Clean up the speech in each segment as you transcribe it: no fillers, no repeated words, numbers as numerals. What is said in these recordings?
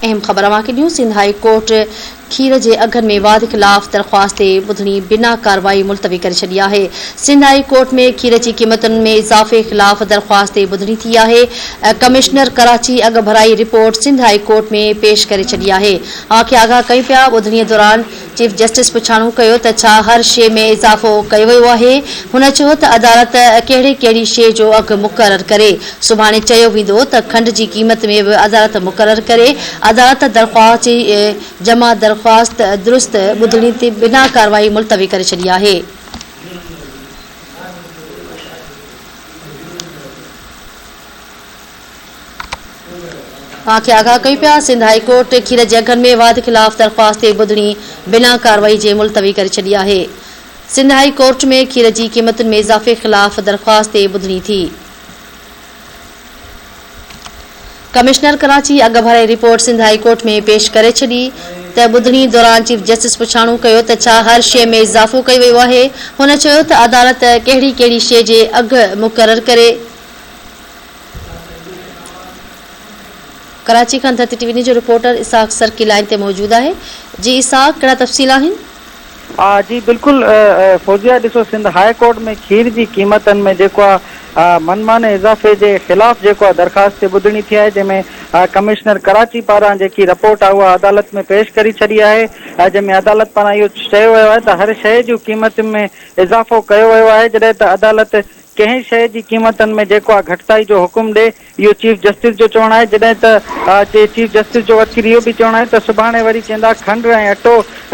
अहम ख़बर अवांखे ॾियूं। सिंध हाई कोर्ट खीर जे अघनि में वाध ख़िलाफ़ दरख़्वास्त ते ॿुधणी बिना कार्रवाई मुलतवी करे छॾी आहे। सिंध हाई कोर्ट में खीर जी क़ीमतुनि में इज़ाफ़े ख़िलाफ़ दरख़्वास्त ते ॿुधणी थी आहे। कमिश्नर कराची अघ भराई रिपोर्ट सिंध हाई कोर्ट में पेश करे छॾी आहे। अवांखे आगाह कयूं पिया। ॿुधणीअ दौरान चीफ जस्टिस पुछाणो कयो त छा हर शइ में इज़ाफ़ो कयो वियो आहे। हुन चयो त अदालत कहिड़ी कहिड़ी शइ जो अघु मुक़ररु करे। सुभाणे चयो वेंदो त खंड जी क़ीमत में बि अदालत मुक़ररु करे। अदालत दरख़्वास्त जी जमा दरख़्वास्त दुरुस्त ॿुधणी ते बिना कार्रवाई मुलतवी करे छॾी आहे। आगाह कयूं पिया। सिंध हाई कोर्ट खीर जे अघनि में वाध ख़िलाफ़ दरख़्वास्त ते ॿुधणी बिना कार्रवाई जे मुलतवी करे छॾी आहे। सिंध हाई कोर्ट में खीर जी क़ीमतुनि में इज़ाफ़े ख़िलाफ़ दरख़्वास्त ते ॿुधणी थी। कमिश्नर कराची अघ भराई रिपोर्ट सिंध हाई कोर्ट में पेश करे छॾी त ॿुधणी दौरान चीफ जस्टिस पुछाणो कयो त छा हर शइ में इज़ाफ़ो कयो वियो आहे। हुन चयो त अदालत कहिड़ी कहिड़ी शइ जे अघु मुक़ररु करे। कराची खां धरती टीवी न्यूज़ जो रिपोर्टर इसाक सरकी लाइन ते मौजूद आहे। जी इसाक, कहिड़ा तफ़सील आहिनि? जी बिल्कुल फौजिया, ॾिसो सिंध हाई कोर्ट में खीर जी क़ीमतनि में जेको आहे मनमाने इज़ाफ़े जे ख़िलाफ़ जेको आहे दरख़्वास्त ते ॿुधणी थी आहे, जंहिंमें कमिश्नर कराची पारां जेकी रिपोर्ट आहे उहा अदालत में पेश करी छॾी आहे, जंहिंमें अदालत पारां इहो चयो वियो आहे त हर शइ जूं क़ीमतुनि में इज़ाफ़ो कयो वियो आहे। जॾहिं त अदालत कंहिं शइ जी क़ीमतनि में जेको आहे घटिताई जो हुकुम ॾे, इहो चीफ जस्टिस जो चवणु आहे। जॾहिं त चीफ जस्टिस जो वकील इहो बि चवणु आहे त सुभाणे वरी चवंदा खंड ऐं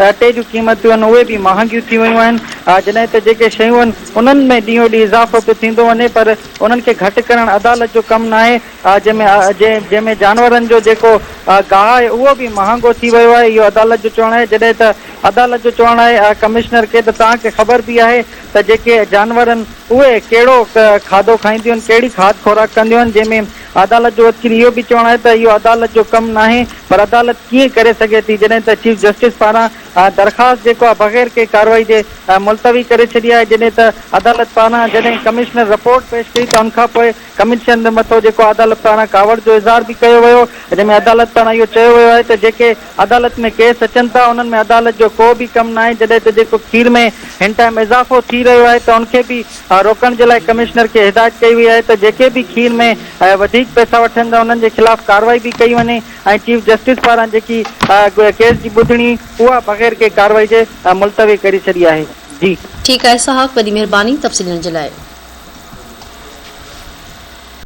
अटे जूं क़ीमतूं आहिनि उहे बि महांगियूं थी वियूं आहिनि। जॾहिं त जेके शयूं आहिनि उन्हनि में ॾींहों ॾींहुं इज़ाफ़ो पियो थींदो वञे, पर उन्हनि खे घटि करणु अदालत जो कमु न आहे। जंहिंमें जानवरनि जो जेको गाह आहे उहो बि महांगो थी वियो आहे, इहो अदालत जो चवणु आहे। जॾहिं त अदालत जो चवणु आहे कमिश्नर खे त तव्हांखे ख़बर बि आहे त जेके जानवर आहिनि उहे कहिड़ो खाधो खाईंदियूं आहिनि, कहिड़ी खाद खुराक कंदियूं आहिनि। जंहिंमें अदालत जो वकील इहो बि चवणु आहे त इहो अदालत जो कमु न आहे, पर अदालत कीअं करे सघे थी। जॾहिं त चीफ जस्टिस पारां दरख़्वास्त जेको आहे बग़ैर कंहिं कार्रवाई जे मुलतवी करे छॾी आहे। जॾहिं त अदालत पारां जॾहिं कमिश्नर रिपोर्ट पेश कई त उनखां पोइ कमीशन मथो जेको अदालत पारां कावड़ जो इज़हार बि कयो वियो, जंहिंमें अदालत पारां इहो चयो वियो आहे त जेके अदालत में केस अचनि था उन्हनि में अदालत जो को बि कमु न आहे। जॾहिं त जेको खीर में हिन टाइम इज़ाफ़ो थी रहियो आहे त उनखे बि रोकण जे लाइ कमिश्नर खे हिदायत कई वई आहे त जेके बि खीर में वधीक पैसा वठनि था उन्हनि जे ख़िलाफ़ कार्रवाई बि कई वञे। ऐं चीफ जस्टिस पारां जेकी केस जी ॿुधणी उहा बग़ैर कंहिं कार्रवाई जे मुलतवी करे छॾी आहे। जी ठीकु आहे साहब, वॾी महिरबानी तफ़सीलनि जे लाइ।